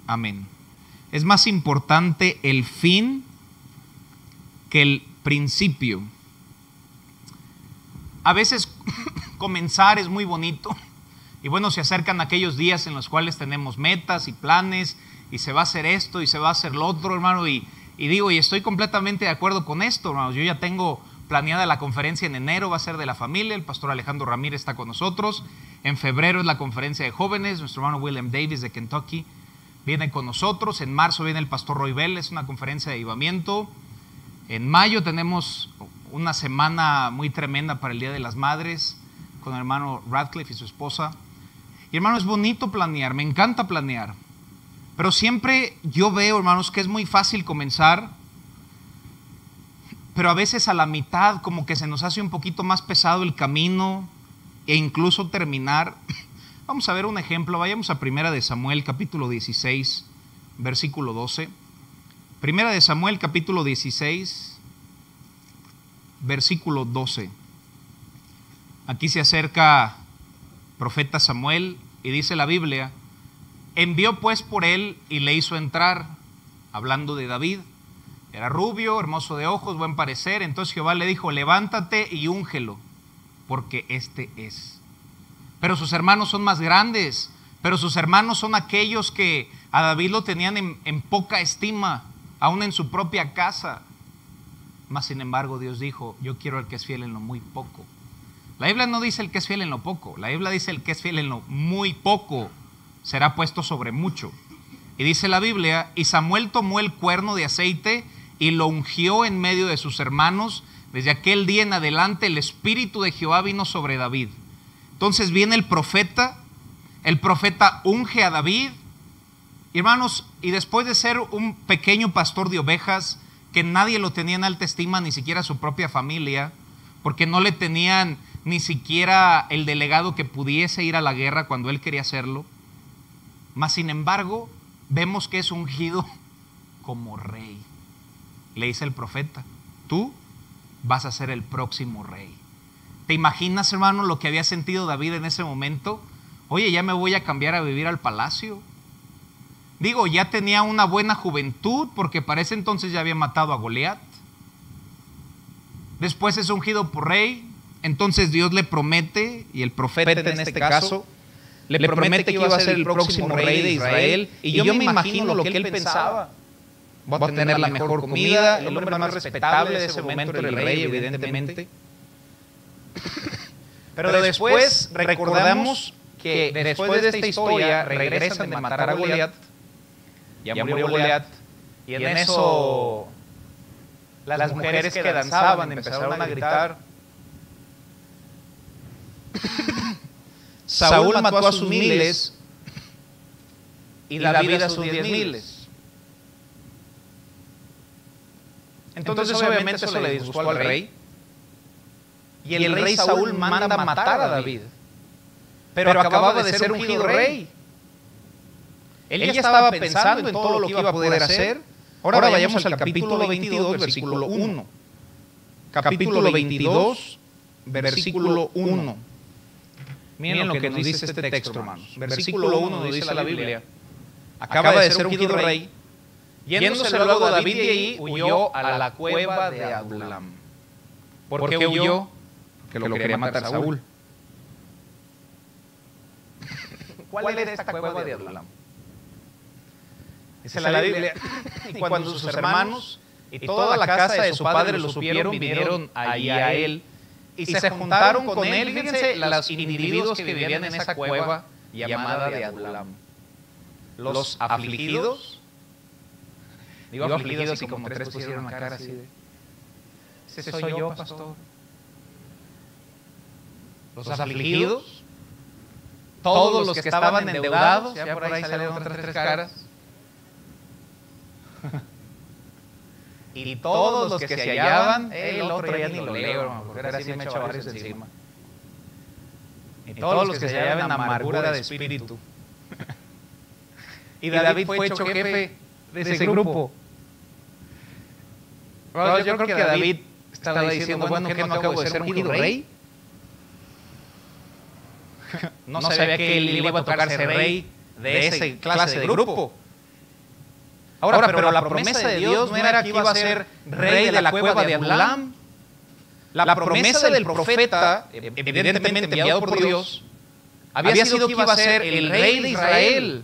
Amén. Es más importante el fin que el principio. A veces comenzar es muy bonito y bueno, se acercan aquellos días en los cuales tenemos metas y planes y se va a hacer esto y se va a hacer lo otro, hermano, y digo, y estoy completamente de acuerdo con esto, hermano. Yo ya tengo planeada la conferencia en enero, va a ser de la familia, el pastor Alejandro Ramírez está con nosotros. En febrero es la conferencia de jóvenes, nuestro hermano William Davis de Kentucky viene con nosotros. En marzo viene el pastor Roy Bell, es una conferencia de avivamiento. En mayo tenemos una semana muy tremenda para el Día de las Madres con el hermano Radcliffe y su esposa. Y hermano, es bonito planear, me encanta planear. Pero siempre yo veo, hermanos, que es muy fácil comenzar, pero a veces a la mitad como que se nos hace un poquito más pesado el camino e incluso terminar. Vamos a ver un ejemplo, vayamos a Primera de Samuel capítulo 16, versículo 12. Primera de Samuel capítulo 16, versículo 12. Aquí se acerca profeta Samuel y dice la Biblia: envió pues por él y le hizo entrar, hablando de David. Era rubio, hermoso de ojos, buen parecer. Entonces Jehová le dijo: levántate y úngelo, porque este es. Pero sus hermanos son más grandes, pero sus hermanos son aquellos que a David lo tenían en poca estima, aún en su propia casa. Mas sin embargo Dios dijo: yo quiero al que es fiel en lo muy poco. La Biblia no dice el que es fiel en lo poco, la Biblia dice el que es fiel en lo muy poco será puesto sobre mucho. Y dice la Biblia: y Samuel tomó el cuerno de aceite y lo ungió en medio de sus hermanos. Desde aquel día en adelante el Espíritu de Jehová vino sobre David. Entonces viene el profeta unge a David, hermanos, y después de ser un pequeño pastor de ovejas, que nadie lo tenía en alta estima, ni siquiera su propia familia, porque no le tenían ni siquiera el delegado que pudiese ir a la guerra cuando él quería hacerlo. Mas sin embargo, vemos que es ungido como rey. Le dice el profeta: tú vas a ser el próximo rey. ¿Te imaginas, hermano, lo que había sentido David en ese momento? Oye, ya me voy a cambiar a vivir al palacio. Digo, ya tenía una buena juventud, porque para ese entonces ya había matado a Goliat. Después es ungido por rey. Entonces Dios le promete, y el profeta en este caso le promete que iba a ser el próximo rey de Israel. Y yo me imagino lo que él pensaba: va a tener la mejor comida, el hombre más respetable de ese momento era el rey, evidentemente. Pero después recordamos que después de esta historia regresan de matar a Goliat. Ya murió Goliat, y en eso las mujeres que danzaban empezaron a gritar: Saúl mató a sus 1000 y David a sus 10,000. Entonces obviamente eso le disgustó al rey, y el rey Saúl manda matar a David, pero acababa de ser ungido rey. Él ya estaba pensando en todo lo que iba a poder hacer. Ahora vayamos al capítulo 22, versículo 1. Capítulo 22, versículo 1. Miren lo que nos dice este texto, hermanos. Versículo 1 nos dice la Biblia: acaba de ser ungido rey. Yéndose luego David de ahí, huyó a la cueva de Adulam. ¿Por qué huyó? Porque lo quería matar Saúl. ¿Cuál era esta cueva de Adulam? Dice la Biblia: y cuando sus hermanos y toda la casa de su padre lo supieron, vinieron ahí a él y se juntaron con él. Fíjense los individuos que vivían en esa cueva llamada de Adulam: los afligidos. Digo afligidos, y como 3 pusieron la cara así de: ese soy yo, pastor. Los afligidos, todos los que estaban endeudados, ya por ahí salieron otras 3 caras, y todos los que se hallaban, el otro ya ni lo leo, porque ahora sí me echo varios encima, y todos los que se hallaban en amargura de espíritu. Y David fue hecho jefe de ese grupo. Bueno, yo creo que David estaba diciendo: bueno, ¿qué no acabo de ser ungido rey? No sabía que él iba a tocar ser rey de esa clase de grupo. Ahora, pero la promesa de Dios no era que iba a ser rey de la cueva de Adulam. La promesa del profeta, evidentemente enviado por Dios, había sido que iba a ser el rey de Israel.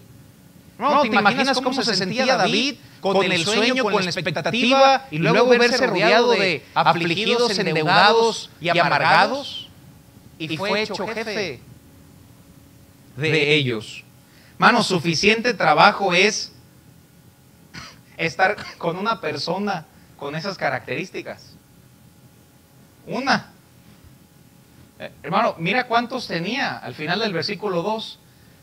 No, ¿te imaginas cómo se sentía David con el sueño, con la expectativa y luego verse rodeado de afligidos, endeudados y amargados? Y fue hecho jefe de ellos. Mano, suficiente trabajo es estar con una persona con esas características. Hermano, mira cuántos tenía al final del versículo 2.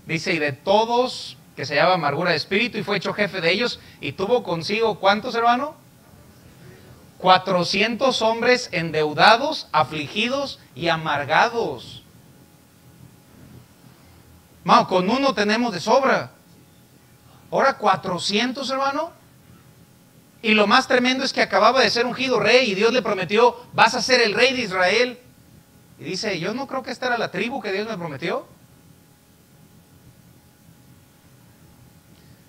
Dice, y de todos, que se llama amargura de espíritu, y fue hecho jefe de ellos, y tuvo consigo, ¿cuántos, hermano? 400 hombres endeudados, afligidos y amargados. Hermano, con uno tenemos de sobra. Ahora 400, hermano. Y lo más tremendo es que acababa de ser ungido rey y Dios le prometió, vas a ser el rey de Israel. Y dice, yo no creo que esta era la tribu que Dios me prometió.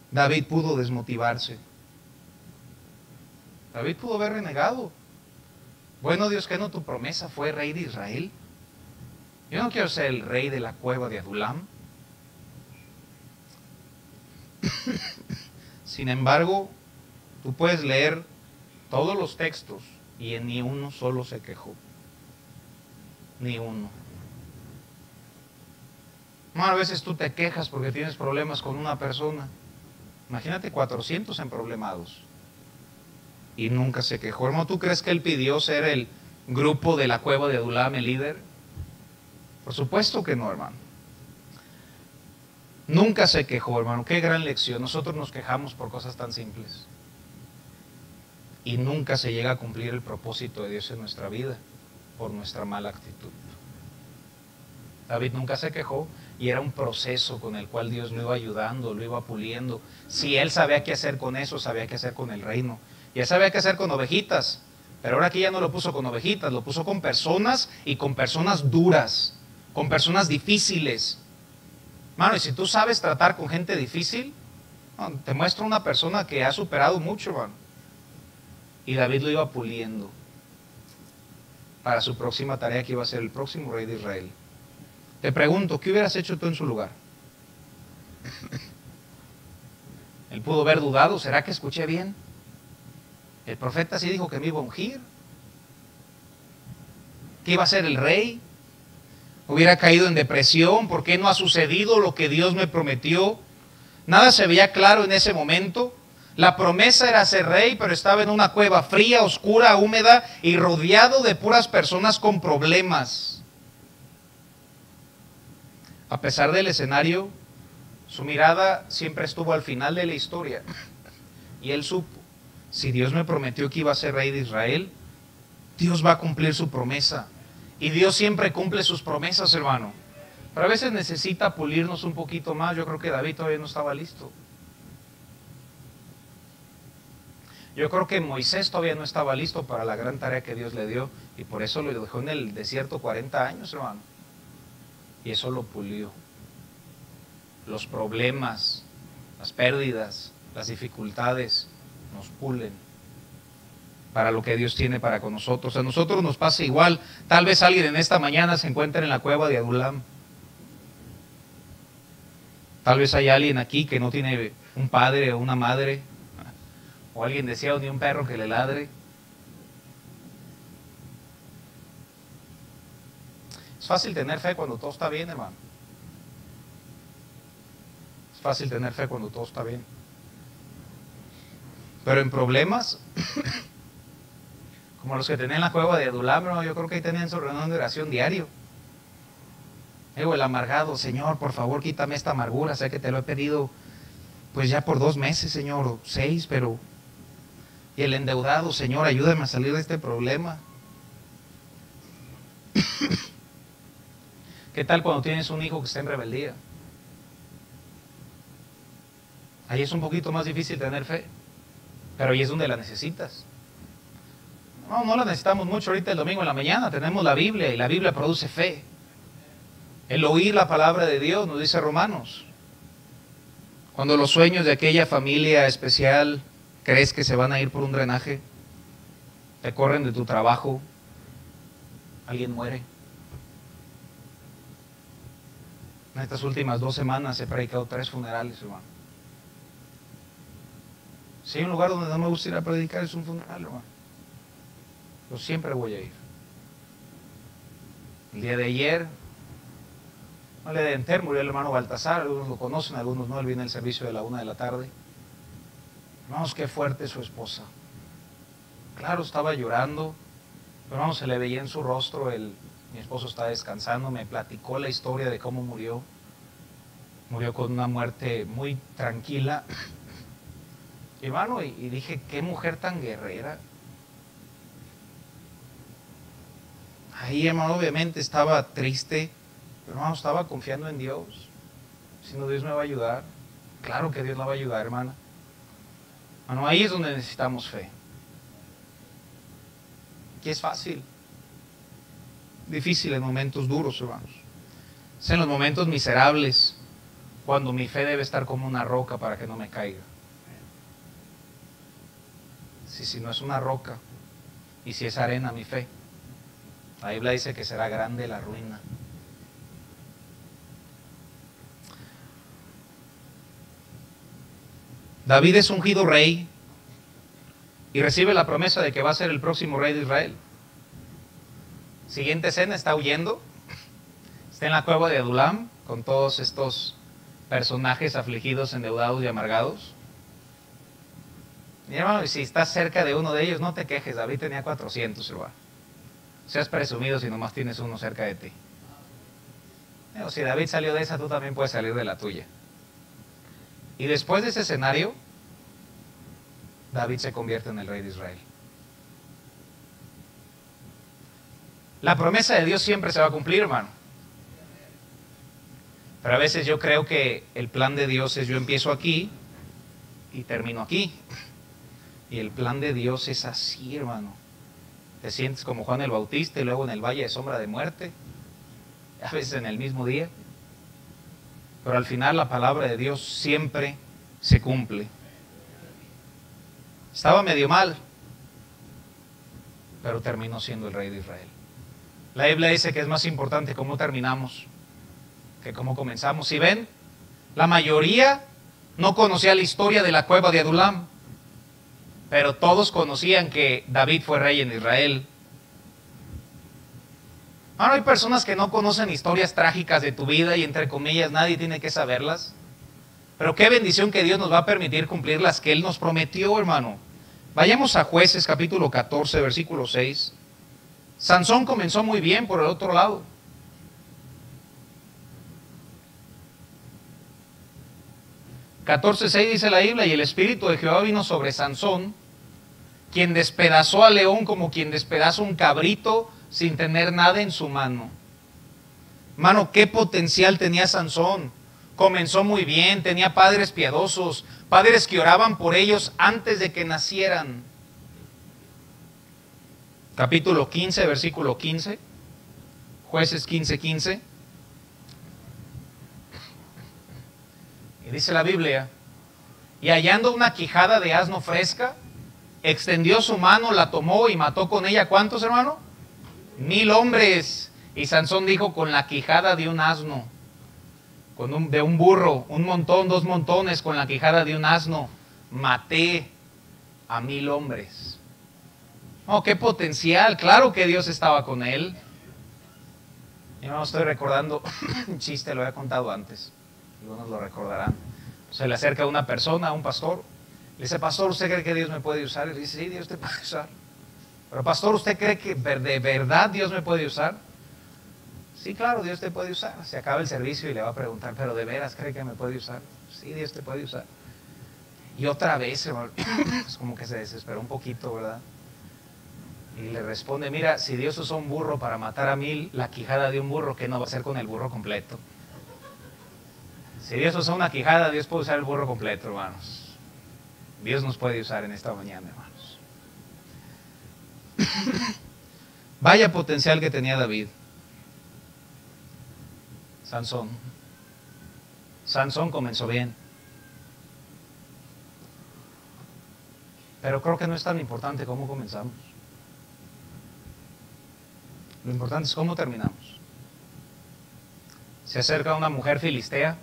David pudo desmotivarse. David pudo haber renegado. Bueno, Dios, ¿qué no tu promesa fue rey de Israel? Yo no quiero ser el rey de la cueva de Adulam. Sin embargo, tú puedes leer todos los textos y en ni uno solo se quejó. Ni uno. No, a veces tú te quejas porque tienes problemas con una persona. Imagínate 400 emproblemados. Y nunca se quejó. Hermano, ¿tú crees que él pidió ser el grupo de la cueva de Adulam, el líder? Por supuesto que no, hermano. Nunca se quejó, hermano. Qué gran lección. Nosotros nos quejamos por cosas tan simples. Y nunca se llega a cumplir el propósito de Dios en nuestra vida por nuestra mala actitud. David nunca se quejó y era un proceso con el cual Dios lo iba ayudando, lo iba puliendo. Si él sabía qué hacer con eso, sabía qué hacer con el reino. Y él sabía qué hacer con ovejitas. Pero ahora aquí ya no lo puso con ovejitas, lo puso con personas y con personas duras, con personas difíciles. Mano, y si tú sabes tratar con gente difícil, te muestra una persona que ha superado mucho, mano. Y David lo iba puliendo para su próxima tarea, que iba a ser el próximo rey de Israel. Te pregunto, ¿qué hubieras hecho tú en su lugar? Él pudo haber dudado, ¿será que escuché bien? El profeta sí dijo que me iba a ungir, que iba a ser el rey. Hubiera caído en depresión, ¿por qué no ha sucedido lo que Dios me prometió? Nada se veía claro en ese momento. La promesa era ser rey, pero estaba en una cueva fría, oscura, húmeda y rodeado de puras personas con problemas. A pesar del escenario, su mirada siempre estuvo al final de la historia. Y él supo, si Dios me prometió que iba a ser rey de Israel, Dios va a cumplir su promesa. Y Dios siempre cumple sus promesas, hermano. Pero a veces necesita pulirnos un poquito más. Yo creo que David todavía no estaba listo. Yo creo que Moisés todavía no estaba listo para la gran tarea que Dios le dio. Y por eso lo dejó en el desierto 40 años, hermano. Y eso lo pulió. Los problemas, las pérdidas, las dificultades nos pulen para lo que Dios tiene para con nosotros. A nosotros nos pasa igual. Tal vez alguien en esta mañana se encuentre en la cueva de Adulam. Tal vez hay alguien aquí que no tiene un padre o una madre, o alguien deseado ni un perro que le ladre. Es fácil tener fe cuando todo está bien, hermano. Es fácil tener fe cuando todo está bien. Pero en problemas, como los que tenían en la cueva de Adulam, ¿no? Yo creo que ahí tenían su reunión de oración diario. El amargado, Señor, por favor, quítame esta amargura. Sé que te lo he pedido, pues ya por 2 meses, Señor, o 6, pero... Y el endeudado, Señor, ayúdame a salir de este problema. ¿Qué tal cuando tienes un hijo que está en rebeldía? Ahí es un poquito más difícil tener fe, pero ahí es donde la necesitas. No la necesitamos mucho ahorita el domingo en la mañana. Tenemos la Biblia y la Biblia produce fe. El oír la palabra de Dios, nos dice Romanos. Cuando los sueños de aquella familia especial crees que se van a ir por un drenaje, te corren de tu trabajo, alguien muere. En estas últimas 2 semanas he predicado 3 funerales, hermano. Si hay un lugar donde no me gusta ir a predicar, es un funeral, hermano. Yo siempre voy a ir. El día de ayer, no le de enter, murió el hermano Baltasar, algunos lo conocen, algunos no, él viene al servicio de la 1 de la tarde. Hermanos, qué fuerte su esposa. Claro, estaba llorando, pero hermanos, se le veía en su rostro, mi esposo está descansando, me platicó la historia de cómo murió. Murió con una muerte muy tranquila. Hermano, y dije, qué mujer tan guerrera. Ahí, hermano, obviamente estaba triste, pero hermano, estaba confiando en Dios. Diciendo, Dios me va a ayudar. Claro que Dios la va a ayudar, hermana. Hermano, ahí es donde necesitamos fe. Y es fácil. Difícil en momentos duros, hermanos. Es en los momentos miserables cuando mi fe debe estar como una roca para que no me caiga. Si no es una roca y si es arena mi fe, la Biblia dice que será grande la ruina. David es ungido rey y recibe la promesa de que va a ser el próximo rey de Israel. Siguiente escena, está huyendo, está en la cueva de Adulam con todos estos personajes afligidos, endeudados y amargados. Y hermano, si estás cerca de uno de ellos, no te quejes. David tenía 400, hermano. Seas presumido si nomás tienes uno cerca de ti. Pero si David salió de esa, tú también puedes salir de la tuya. Y después de ese escenario, David se convierte en el rey de Israel. La promesa de Dios siempre se va a cumplir, hermano. Pero a veces yo creo que el plan de Dios es yo empiezo aquí y termino aquí. Y el plan de Dios es así, hermano. Te sientes como Juan el Bautista y luego en el valle de sombra de muerte. A veces en el mismo día. Pero al final la palabra de Dios siempre se cumple. Estaba medio mal, pero terminó siendo el rey de Israel. La Biblia dice que es más importante cómo terminamos que cómo comenzamos. Si ven, la mayoría no conocía la historia de la cueva de Adulam, pero todos conocían que David fue rey en Israel. Ahora hay personas que no conocen historias trágicas de tu vida y entre comillas nadie tiene que saberlas. Pero qué bendición que Dios nos va a permitir cumplir las que Él nos prometió, hermano. Vayamos a Jueces capítulo 14, versículo 6. Sansón comenzó muy bien por el otro lado. 14:6 dice la Biblia, y el Espíritu de Jehová vino sobre Sansón, quien despedazó al león como quien despedaza un cabrito sin tener nada en su mano. Mano, qué potencial tenía Sansón. Comenzó muy bien, tenía padres piadosos, padres que oraban por ellos antes de que nacieran. Capítulo 15, versículo 15. Jueces 15:15. Y dice la Biblia, y hallando una quijada de asno fresca, extendió su mano, la tomó y mató con ella, ¿cuántos, hermano? 1000 hombres. Y Sansón dijo, con la quijada de un asno, de un burro, un montón, 2 montones, con la quijada de un asno, maté a 1000 hombres. Oh, qué potencial, claro que Dios estaba con él. Yo no estoy recordando un chiste, lo había contado antes, algunos lo recordarán. Se le acerca una persona, a un pastor, le dice, pastor, ¿usted cree que Dios me puede usar? Y le dice, sí, Dios te puede usar. Pero pastor, ¿usted cree que de verdad Dios me puede usar? Sí, claro, Dios te puede usar. Se acaba el servicio y le va a preguntar, ¿pero de veras cree que me puede usar? Sí, Dios te puede usar. Y otra vez, es como que se desesperó un poquito, ¿verdad? Y le responde, mira, si Dios usó un burro para matar a 1000, la quijada de un burro, ¿qué no va a hacer con el burro completo? Si Dios usó una quijada, Dios puede usar el burro completo, hermanos. Dios nos puede usar en esta mañana, hermanos. Vaya potencial que tenía David. Sansón comenzó bien. Pero creo que no es tan importante cómo comenzamos. Lo importante es cómo terminamos. Se acerca una mujer filistea.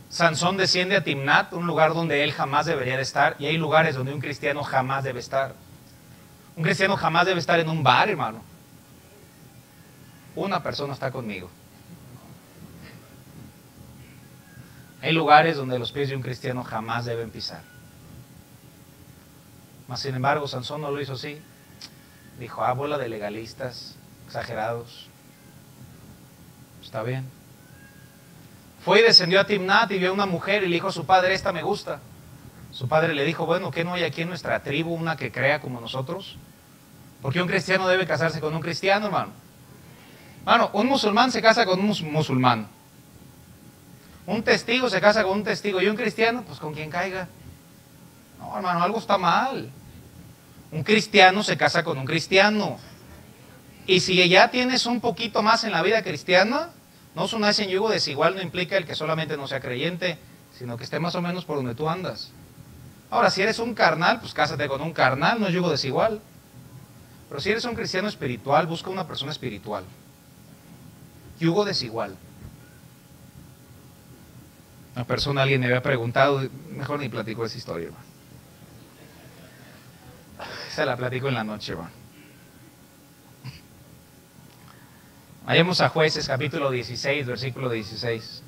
Sansón desciende a Timnat, un lugar donde él jamás debería de estar, y hay lugares donde un cristiano jamás debe estar. Un cristiano jamás debe estar en un bar, hermano. Una persona está conmigo. Hay lugares donde los pies de un cristiano jamás deben pisar. Mas sin embargo, Sansón no lo hizo así. Dijo, bola de legalistas, exagerados. Está bien. Fue y descendió a Timnat y vio a una mujer y le dijo a su padre, esta me gusta. Su padre le dijo, bueno, ¿qué no hay aquí en nuestra tribu una que crea como nosotros? Porque un cristiano debe casarse con un cristiano, hermano. Hermano, un musulmán se casa con un musulmán. Un testigo se casa con un testigo. Y un cristiano, pues con quien caiga. No, hermano, algo está mal. Un cristiano se casa con un cristiano. Y si ya tienes un poquito más en la vida cristiana, no es un en yugo desigual, no implica el que solamente no sea creyente, sino que esté más o menos por donde tú andas. Ahora, si eres un carnal, pues cásate con un carnal, no es yugo desigual. Pero si eres un cristiano espiritual, busca una persona espiritual. Yugo desigual. Una persona, alguien me había preguntado, mejor ni platico esa historia, hermano. Se la platico en la noche, hermano. Vayamos a Jueces, capítulo 16, versículo 16.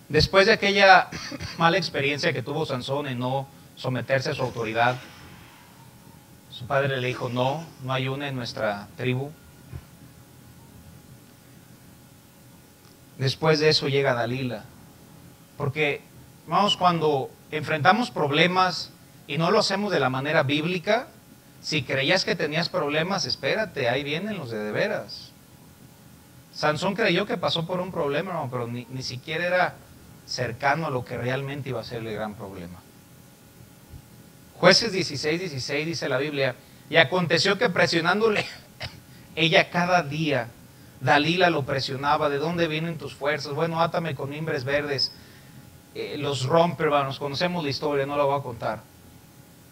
Después de aquella mala experiencia que tuvo Sansón en no someterse a su autoridad, su padre le dijo, no hay una en nuestra tribu. Después de eso llega Dalila. Porque, vamos, cuando enfrentamos problemas y no lo hacemos de la manera bíblica, si creías que tenías problemas, espérate, ahí vienen los de veras. Sansón creyó que pasó por un problema, hermano, pero ni siquiera era cercano a lo que realmente iba a ser el gran problema. Jueces 16, 16 dice la Biblia, y aconteció que presionándole ella cada día, Dalila lo presionaba, ¿de dónde vienen tus fuerzas? Bueno, átame con mimbres verdes. Los rompe, hermanos, conocemos la historia, no la voy a contar.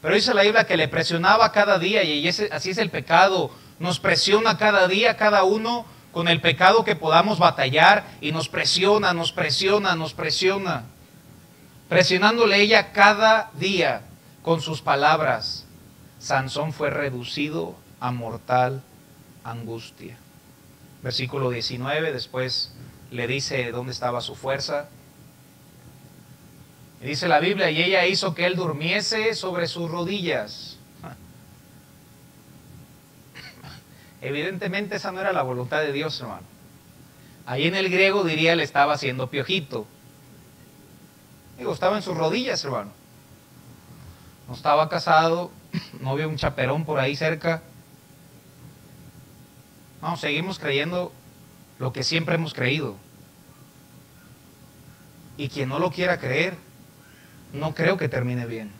Pero dice la Biblia que le presionaba cada día, y así es el pecado. Nos presiona cada día, cada uno, con el pecado que podamos batallar, y nos presiona, nos presiona, nos presiona. Presionándole ella cada día con sus palabras, Sansón fue reducido a mortal angustia. Versículo 19, después le dice dónde estaba su fuerza. Y dice la Biblia, y ella hizo que él durmiese sobre sus rodillas. Evidentemente esa no era la voluntad de Dios, hermano. Ahí en el griego diría, le estaba haciendo piojito. Digo, estaba en sus rodillas, hermano. No estaba casado, no había un chaperón por ahí cerca. No, seguimos creyendo lo que siempre hemos creído. Y quien no lo quiera creer, no creo que termine bien.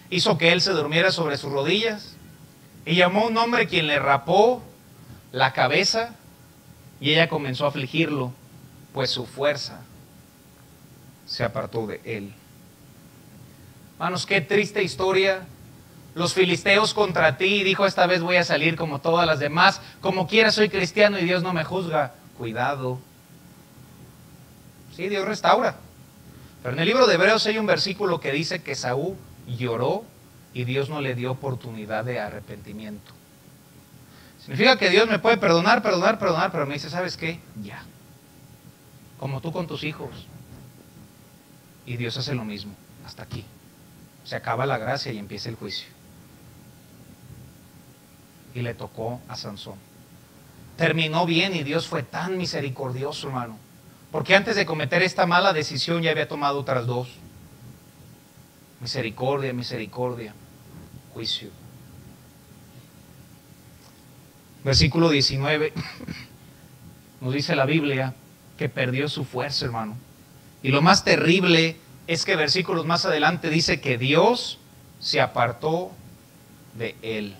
Hizo que él se durmiera sobre sus rodillas y llamó a un hombre quien le rapó la cabeza, y ella comenzó a afligirlo, pues su fuerza se apartó de él. Hermanos, qué triste historia. Los filisteos contra ti, dijo, esta vez voy a salir como todas las demás, como quiera soy cristiano y Dios no me juzga. Cuidado. Sí, Dios restaura. Pero en el libro de Hebreos hay un versículo que dice que Saúl lloró y Dios no le dio oportunidad de arrepentimiento. Significa que Dios me puede perdonar, pero me dice, ¿sabes qué? Ya. Como tú con tus hijos. Y Dios hace lo mismo, hasta aquí. Se acaba la gracia y empieza el juicio. Y le tocó a Sansón. Terminó bien y Dios fue tan misericordioso, hermano. Porque antes de cometer esta mala decisión ya había tomado otras dos. Misericordia, misericordia, juicio. Versículo 19. Nos dice la Biblia que perdió su fuerza, hermano. Y lo más terrible es que versículos más adelante dice que Dios se apartó de él.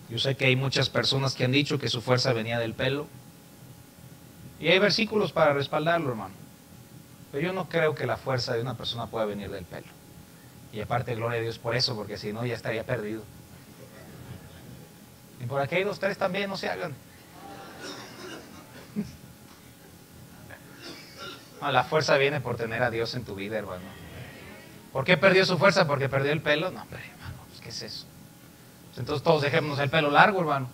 Yo sé que hay muchas personas que han dicho que su fuerza venía del pelo. Y hay versículos para respaldarlo, hermano. Pero yo no creo que la fuerza de una persona pueda venir del pelo. Y aparte, gloria a Dios por eso, porque si no ya estaría perdido. Y por aquí hay 2, 3 también, no se hagan. No, la fuerza viene por tener a Dios en tu vida, hermano. ¿Por qué perdió su fuerza? ¿Porque perdió el pelo? No, hombre, hermano, pues, ¿qué es eso? Entonces todos dejémonos el pelo largo, hermano.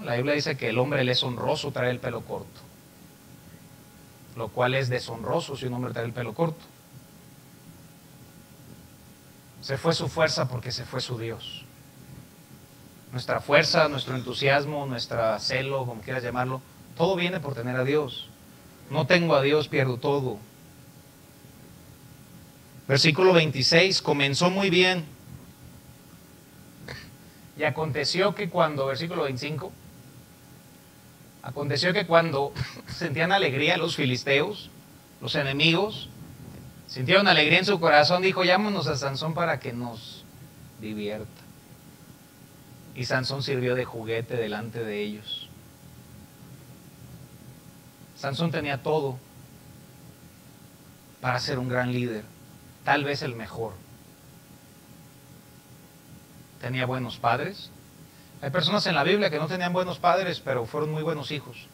La Biblia dice que el hombre le es honroso traer el pelo corto, lo cual es deshonroso si un hombre trae el pelo corto. Se fue su fuerza porque se fue su Dios. Nuestra fuerza, nuestro entusiasmo, nuestro celo, como quieras llamarlo, todo viene por tener a Dios. No tengo a Dios, pierdo todo. Versículo 26, comenzó muy bien. Y aconteció que cuando, versículo 25, aconteció que cuando sentían alegría los filisteos, los enemigos, sintieron alegría en su corazón, dijo, llámanos a Sansón para que nos divierta. Y Sansón sirvió de juguete delante de ellos. Sansón tenía todo para ser un gran líder, tal vez el mejor. Tenía buenos padres. Hay personas en la Biblia que no tenían buenos padres, pero fueron muy buenos hijos.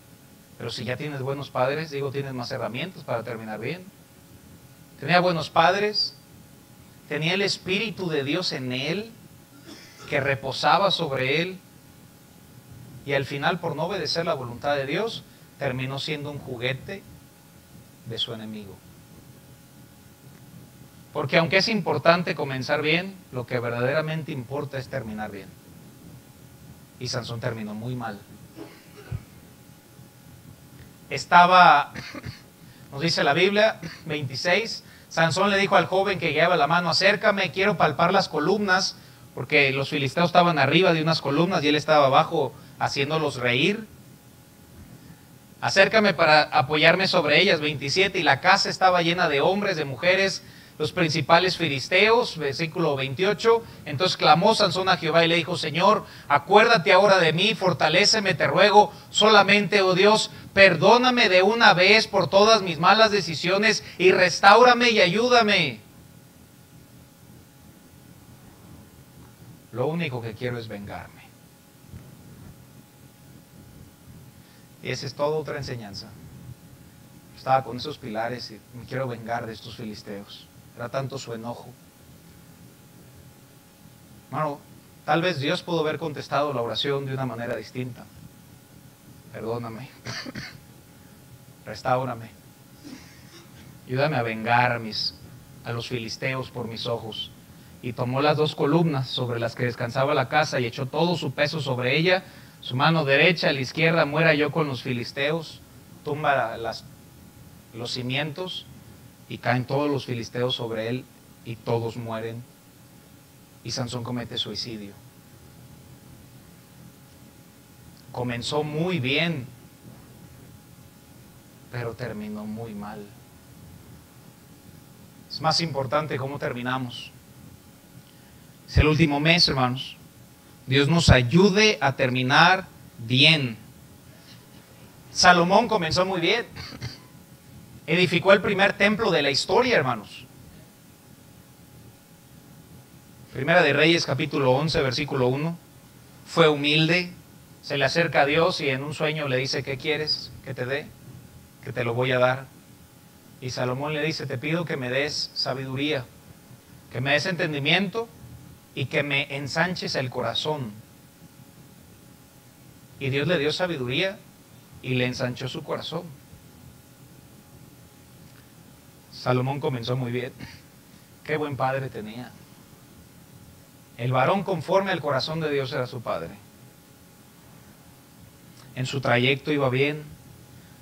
Pero si ya tienes buenos padres, digo, tienes más herramientas para terminar bien. Tenía buenos padres, tenía el Espíritu de Dios en él, que reposaba sobre él, y al final, por no obedecer la voluntad de Dios, terminó siendo un juguete de su enemigo. Porque aunque es importante comenzar bien, lo que verdaderamente importa es terminar bien. Y Sansón terminó muy mal. Nos dice la Biblia, 26, Sansón le dijo al joven que guiaba la mano, acércame, quiero palpar las columnas, porque los filisteos estaban arriba de unas columnas y él estaba abajo haciéndolos reír. Acércame para apoyarme sobre ellas, 27, y la casa estaba llena de hombres, de mujeres, los principales filisteos, versículo 28, entonces clamó Sansón a Jehová y le dijo, Señor, acuérdate ahora de mí, fortaléceme, te ruego, solamente, oh Dios, perdóname de una vez por todas mis malas decisiones y restáurame y ayúdame. Lo único que quiero es vengarme. Y esa es toda otra enseñanza. Estaba con esos pilares y me quiero vengar de estos filisteos. Era tanto su enojo. Bueno, tal vez Dios pudo haber contestado la oración de una manera distinta. Perdóname. Restáurame. Ayúdame a vengar a los filisteos por mis ojos. Y tomó las 2 columnas sobre las que descansaba la casa y echó todo su peso sobre ella. Su mano derecha, a la izquierda, muera yo con los filisteos. Tumba los cimientos y caen todos los filisteos sobre él y todos mueren. Y Sansón comete suicidio. Comenzó muy bien, pero terminó muy mal. Es más importante cómo terminamos. Es el último mes, hermanos. Dios nos ayude a terminar bien. Salomón comenzó muy bien. Edificó el primer templo de la historia, hermanos. Primera de Reyes, capítulo 11, versículo 1. Fue humilde, se le acerca a Dios y en un sueño le dice, ¿qué quieres que te dé? Que te lo voy a dar. Y Salomón le dice, te pido que me des sabiduría, que me des entendimiento y que me ensanches el corazón. Y Dios le dio sabiduría y le ensanchó su corazón. Salomón comenzó muy bien. Qué buen padre tenía. El varón conforme al corazón de Dios era su padre. En su trayecto iba bien.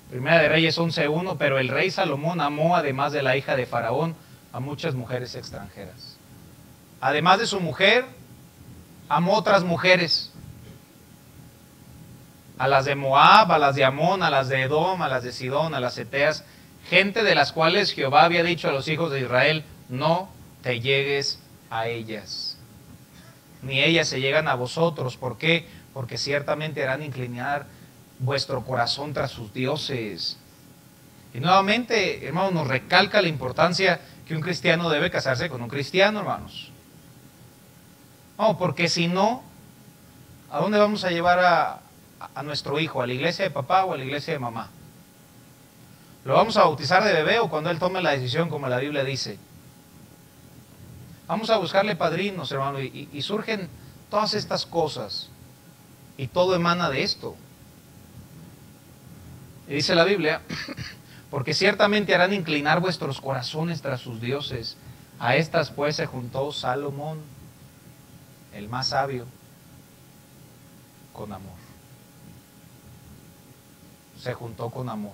Primera de Reyes 11:1, pero el rey Salomón amó, además de la hija de Faraón, a muchas mujeres extranjeras. Además de su mujer, amó otras mujeres. A las de Moab, a las de Amón, a las de Edom, a las de Sidón, a las heteas, gente de las cuales Jehová había dicho a los hijos de Israel, no te llegues a ellas. ni ellas se llegan a vosotros. ¿Por qué? Porque ciertamente harán inclinar vuestro corazón tras sus dioses. Y nuevamente, hermanos, nos recalca la importancia que un cristiano debe casarse con un cristiano, hermanos. No, porque si no, ¿a dónde vamos a llevar a nuestro hijo? ¿A la iglesia de papá o a la iglesia de mamá? ¿Lo vamos a bautizar de bebé o cuando él tome la decisión, como la Biblia dice? Vamos a buscarle padrinos, hermano, y surgen todas estas cosas. Y todo emana de esto. Y dice la Biblia, porque ciertamente harán inclinar vuestros corazones tras sus dioses. A estas pues se juntó Salomón, el más sabio, con amor. Se juntó con amor.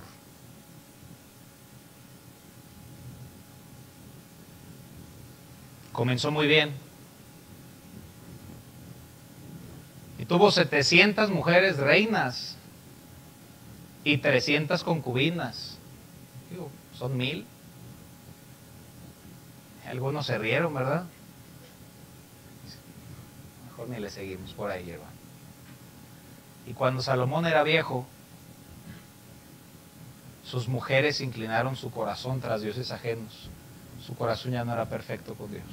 Comenzó muy bien. Y tuvo 700 mujeres reinas y 300 concubinas. Digo, son 1000. Algunos se rieron, ¿verdad? Mejor ni le seguimos por ahí, hermano. Y cuando Salomón era viejo, sus mujeres inclinaron su corazón tras dioses ajenos. Su corazón ya no era perfecto con Dios,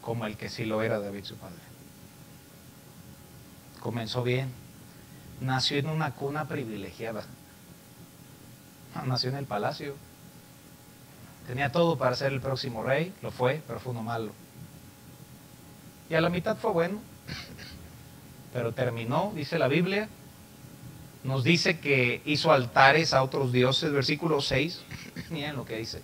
como el que sí lo era David, su padre. Comenzó bien. Nació en una cuna privilegiada. Nació en el palacio. Tenía todo para ser el próximo rey. Lo fue, pero fue uno malo. Y a la mitad fue bueno. Pero terminó, dice la Biblia. Nos dice que hizo altares a otros dioses. Versículo 6. Miren lo que dice.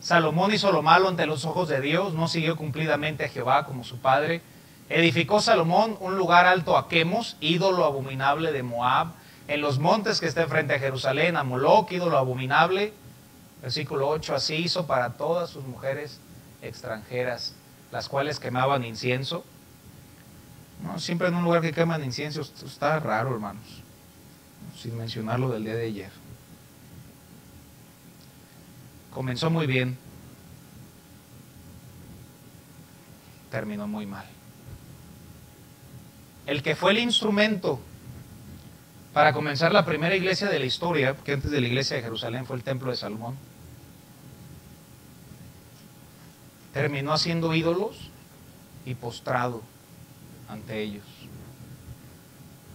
Salomón hizo lo malo ante los ojos de Dios. No siguió cumplidamente a Jehová como su padre. Edificó Salomón un lugar alto a Quemos, ídolo abominable de Moab, en los montes que estén frente a Jerusalén, a Moloc, ídolo abominable. Versículo 8, así hizo para todas sus mujeres extranjeras, las cuales quemaban incienso. No, siempre en un lugar que queman incienso, esto está raro, hermanos, sin mencionar lo del día de ayer. Comenzó muy bien, terminó muy mal. El que fue el instrumento para comenzar la primera iglesia de la historia, porque antes de la iglesia de Jerusalén fue el templo de Salomón, terminó haciendo ídolos y postrado ante ellos.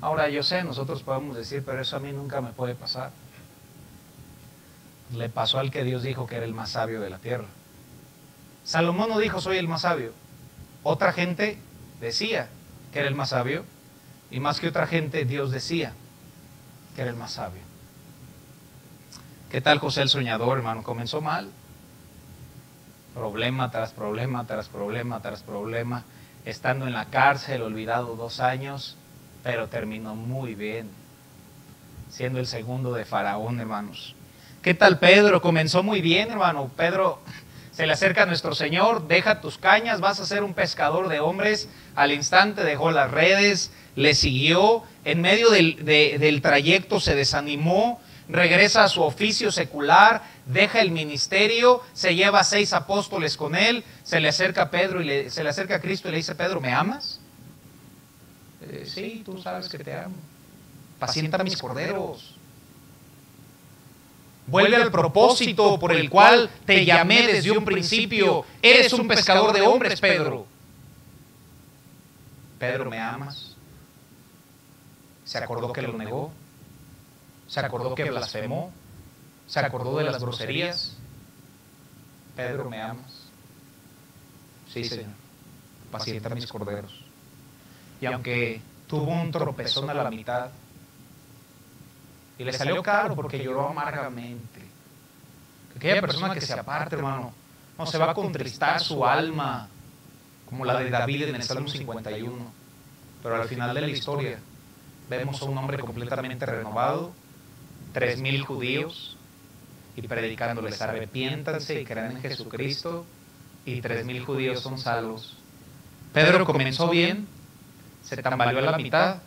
Ahora yo sé, nosotros podemos decir, pero eso a mí nunca me puede pasar. Le pasó al que Dios dijo que era el más sabio de la tierra. Salomón no dijo soy el más sabio. Otra gente decía que era el más sabio, y más que otra gente, Dios decía que era el más sabio. ¿Qué tal José el soñador, hermano? Comenzó mal. Problema tras problema, tras problema, tras problema. Estando en la cárcel, olvidado 2 años, pero terminó muy bien. Siendo el segundo de Faraón, hermanos. ¿Qué tal Pedro? Comenzó muy bien, hermano. Pedro se le acerca a nuestro Señor, deja tus cañas, vas a ser un pescador de hombres. Al instante dejó las redes, le siguió, en medio del trayecto se desanimó, regresa a su oficio secular, deja el ministerio, se lleva 6 apóstoles con él, se le acerca a Pedro y se le acerca a Cristo y le dice, Pedro, ¿me amas? Sí, tú sabes que te amo. Pacienta mis corderos. Vuelve al propósito por el cual te llamé desde un principio. Eres un pescador de hombres, Pedro. Pedro, ¿me amas? Se acordó que lo negó. Se acordó que blasfemó. Se acordó de las groserías. Pedro, ¿me amas? Sí, Señor. Pacienta mis corderos. Y aunque tuvo un tropezón a la mitad, y le salió caro porque lloró amargamente. Aquella persona que se aparte, hermano, no se va a contristar su alma, como la de David en el Salmo 51. Pero al final de la historia, vemos a un hombre completamente renovado, 3,000 judíos, y predicándoles arrepiéntanse y crean en Jesucristo, y 3,000 judíos son salvos. Pedro comenzó bien, se tambaleó a la mitad,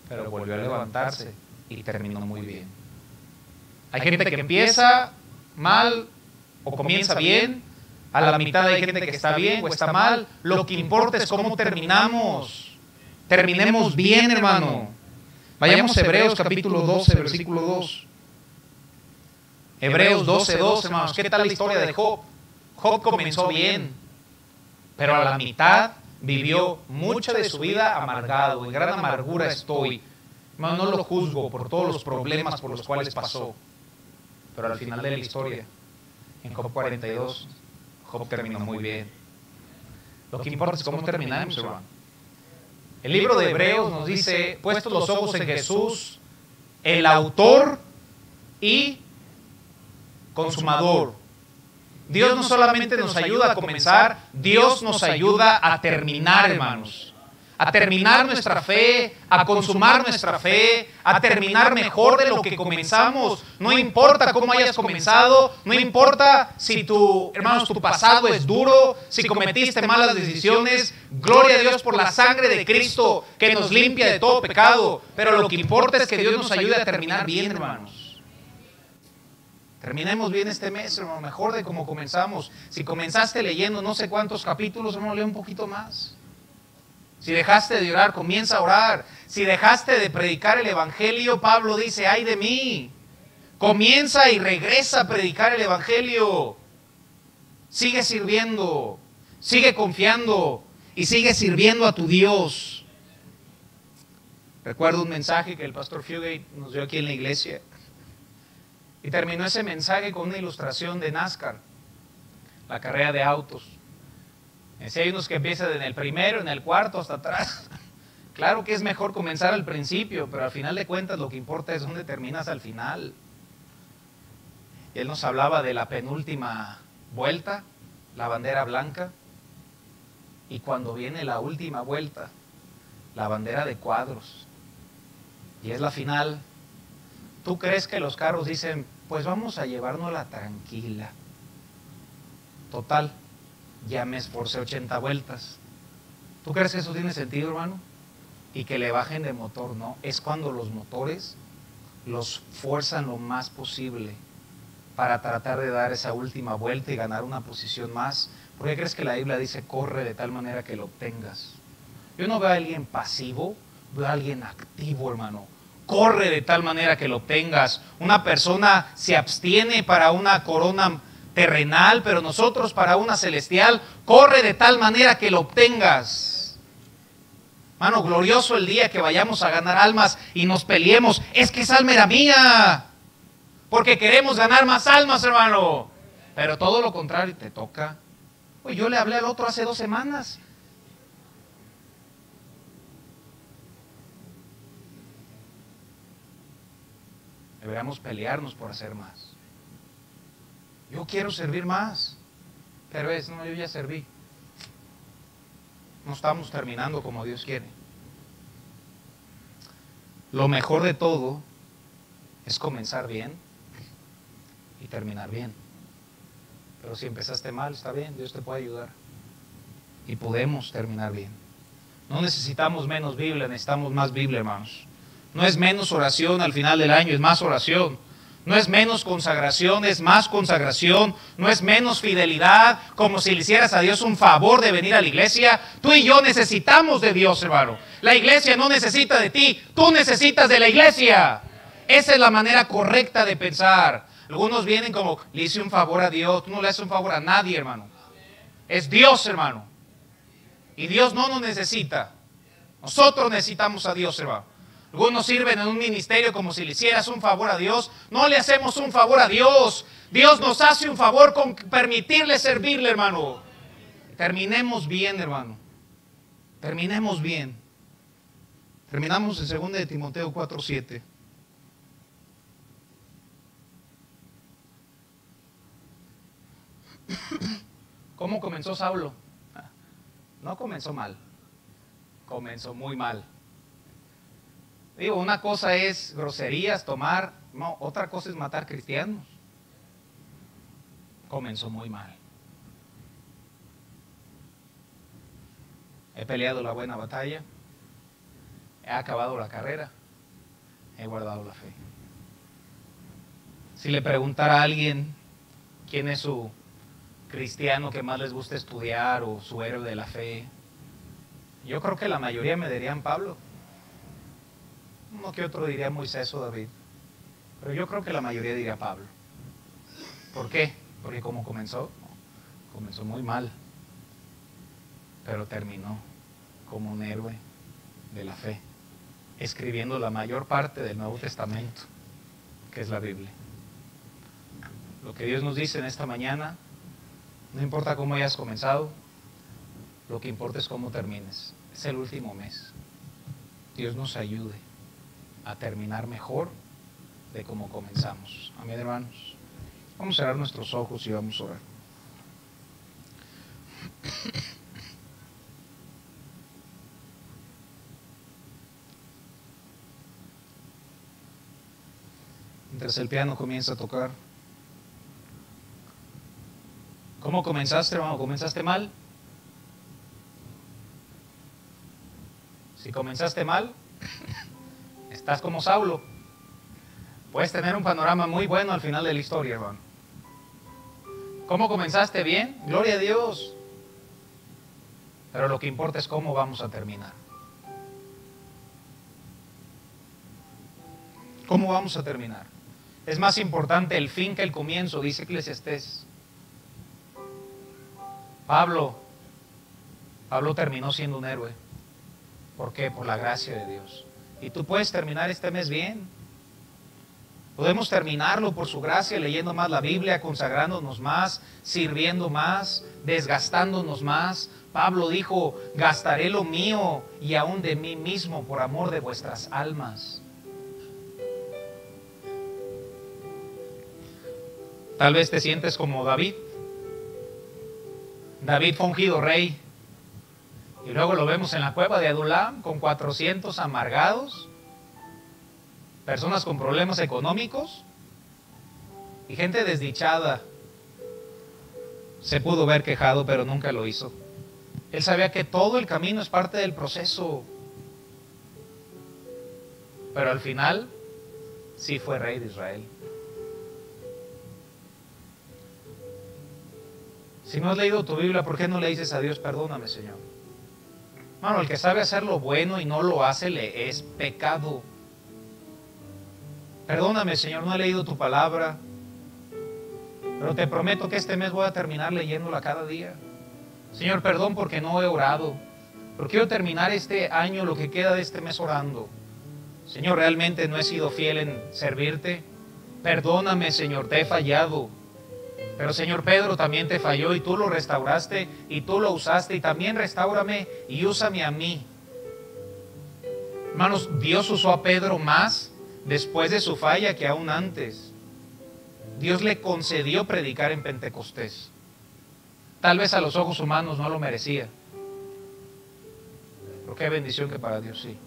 pero volvió a levantarse y terminó muy bien. Hay gente que empieza mal o comienza bien, A la mitad hay gente que está bien o está mal. Lo que importa es cómo terminamos. Terminemos bien, hermano. Vayamos a Hebreos capítulo 12, versículo 2. Hebreos 12, 2, hermanos. ¿Qué tal la historia de Job? Job comenzó bien, pero a la mitad vivió mucha de su vida amargado. En gran amargura estoy. Hermano, no lo juzgo por todos los problemas por los cuales pasó. Pero al final de la historia, en Job 42, Job terminó muy bien. Lo que importa es cómo terminamos, hermano. El libro de Hebreos nos dice, puestos los ojos en Jesús, el autor y consumador. Dios no solamente nos ayuda a comenzar, Dios nos ayuda a terminar, hermanos. A terminar nuestra fe, a consumar nuestra fe, a terminar mejor de lo que comenzamos. No importa cómo hayas comenzado, no importa si tu pasado es duro, si cometiste malas decisiones. Gloria a Dios por la sangre de Cristo que nos limpia de todo pecado. Pero lo que importa es que Dios nos ayude a terminar bien, hermanos. Terminemos bien este mes, hermano, mejor de como comenzamos. Si comenzaste leyendo no sé cuántos capítulos, hermano, lee un poquito más. Si dejaste de orar, comienza a orar. Si dejaste de predicar el evangelio, Pablo dice, ay de mí. Comienza y regresa a predicar el evangelio. Sigue sirviendo, sigue confiando y sigue sirviendo a tu Dios. Recuerdo un mensaje que el pastor Fugate nos dio aquí en la iglesia. Y terminó ese mensaje con una ilustración de NASCAR, la carrera de autos. Si hay unos que empiezan en el primero, en el cuarto, hasta atrás. Claro que es mejor comenzar al principio, pero al final de cuentas lo que importa es dónde terminas al final. Y él nos hablaba de la penúltima vuelta, la bandera blanca, y cuando viene la última vuelta, la bandera de cuadros. Y es la final. ¿Tú crees que los carros dicen, pues vamos a llevárnosla tranquila? Total, ya me esforcé 80 vueltas. ¿Tú crees que eso tiene sentido, hermano? Y que le bajen de motor, no. Es cuando los motores los fuerzan lo más posible para tratar de dar esa última vuelta y ganar una posición más. ¿Por qué crees que la Biblia dice corre de tal manera que lo obtengas? Yo no veo a alguien pasivo, veo a alguien activo, hermano. Corre de tal manera que lo obtengas. Una persona se abstiene para una corona terrenal, pero nosotros para una celestial. Corre de tal manera que lo obtengas. Mano, glorioso el día que vayamos a ganar almas y nos peleemos. Es que esa alma era mía, porque queremos ganar más almas, hermano. Pero todo lo contrario te toca. Pues yo le hablé al otro hace 2 semanas. Deberíamos pelearnos por hacer más. Yo quiero servir más, pero no, yo ya serví. No estamos terminando como Dios quiere. Lo mejor de todo es comenzar bien y terminar bien. Pero si empezaste mal, está bien, Dios te puede ayudar. Y podemos terminar bien. No necesitamos menos Biblia, necesitamos más Biblia, hermanos. No es menos oración al final del año, es más oración. No es menos consagración, es más consagración. No es menos fidelidad, como si le hicieras a Dios un favor de venir a la iglesia. Tú y yo necesitamos de Dios, hermano. La iglesia no necesita de ti, tú necesitas de la iglesia. Esa es la manera correcta de pensar. Algunos vienen como, le hice un favor a Dios. Tú no le haces un favor a nadie, hermano. Es Dios, hermano. Y Dios no nos necesita. Nosotros necesitamos a Dios, hermano. Algunos sirven en un ministerio como si le hicieras un favor a Dios. No le hacemos un favor a Dios. Dios nos hace un favor con permitirle servirle, hermano. Terminemos bien, hermano. Terminemos bien. Terminamos en 2 de Timoteo 4:7. ¿Cómo comenzó Saulo? No comenzó mal. Comenzó muy mal. Digo, una cosa es groserías, tomar, no, otra cosa es matar cristianos. Comenzó muy mal. He peleado la buena batalla, he acabado la carrera, he guardado la fe. Si le preguntara a alguien quién es su cristiano que más les gusta estudiar o su héroe de la fe. Yo creo que la mayoría me dirían Pablo. Uno que otro diría Moisés o David. Pero yo creo que la mayoría diría Pablo. ¿Por qué? Porque como comenzó muy mal, pero terminó como un héroe de la fe, escribiendo la mayor parte del Nuevo Testamento, que es la Biblia. Lo que Dios nos dice en esta mañana, no importa cómo hayas comenzado, lo que importa es cómo termines. Es el último mes. Dios nos ayude a terminar mejor de cómo comenzamos. Amén, hermanos. Vamos a cerrar nuestros ojos y vamos a orar. Mientras el piano comienza a tocar. ¿Cómo comenzaste, hermano? ¿Comenzaste mal? Si comenzaste mal, estás como Saulo. Puedes tener un panorama muy bueno al final de la historia, hermano. ¿Cómo comenzaste bien? Gloria a Dios. Pero lo que importa es cómo vamos a terminar. ¿Cómo vamos a terminar? Es más importante el fin que el comienzo, dice Eclesiastés. Pablo terminó siendo un héroe. ¿Por qué? Por la gracia de Dios. Y tú puedes terminar este mes bien. Podemos terminarlo por su gracia, leyendo más la Biblia, consagrándonos más, sirviendo más, desgastándonos más. Pablo dijo, gastaré lo mío y aún de mí mismo por amor de vuestras almas. Tal vez te sientes como David. David fue ungido rey. Y luego lo vemos en la cueva de Adulam con 400 amargados, personas con problemas económicos y gente desdichada. Se pudo ver quejado, pero nunca lo hizo. Él sabía que todo el camino es parte del proceso. Pero al final, sí fue rey de Israel. Si no has leído tu Biblia, ¿por qué no le dices a Dios, perdóname, Señor? Hermano, el que sabe hacer lo bueno y no lo hace, le es pecado. Perdóname, Señor, no he leído tu palabra, pero te prometo que este mes voy a terminar leyéndola cada día. Señor, perdón porque no he orado, pero quiero terminar este año, lo que queda de este mes, orando. Señor, realmente no he sido fiel en servirte. Perdóname, Señor, te he fallado. Pero Señor, Pedro también te falló y tú lo restauraste y tú lo usaste, y también restáurame y úsame a mí. Hermanos, Dios usó a Pedro más después de su falla que aún antes. Dios le concedió predicar en Pentecostés. Tal vez a los ojos humanos no lo merecía, pero qué bendición que para Dios sí.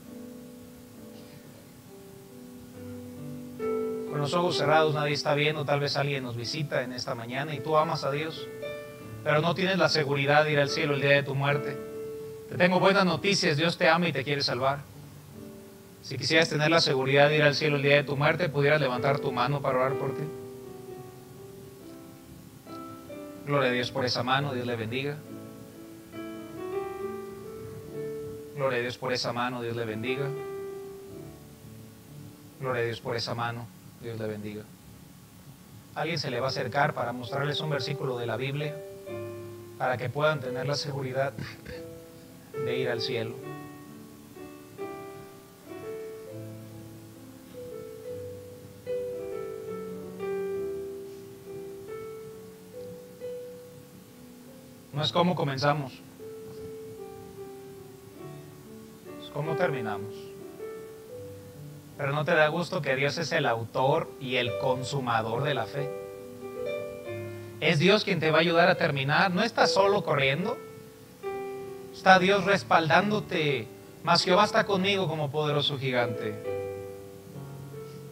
Con los ojos cerrados, nadie está viendo, tal vez alguien nos visita en esta mañana y tú amas a Dios, pero no tienes la seguridad de ir al cielo el día de tu muerte. Te tengo buenas noticias, Dios te ama y te quiere salvar. Si quisieras tener la seguridad de ir al cielo el día de tu muerte, pudieras levantar tu mano para orar por ti. Gloria a Dios por esa mano, Dios le bendiga. Gloria a Dios por esa mano, Dios le bendiga. Gloria a Dios por esa mano, Dios le bendiga. Alguien se le va a acercar para mostrarles un versículo de la Biblia para que puedan tener la seguridad de ir al cielo. No es cómo comenzamos, es cómo terminamos. Pero ¿no te da gusto que Dios es el autor y el consumador de la fe? Es Dios quien te va a ayudar a terminar. No estás solo corriendo, está Dios respaldándote. Mas Jehová está conmigo como poderoso gigante.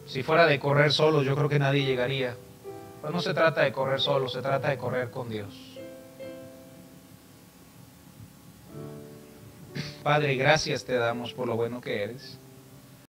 Si fuera de correr solo, yo creo que nadie llegaría. Pero no se trata de correr solo, se trata de correr con Dios. Padre, gracias te damos por lo bueno que eres.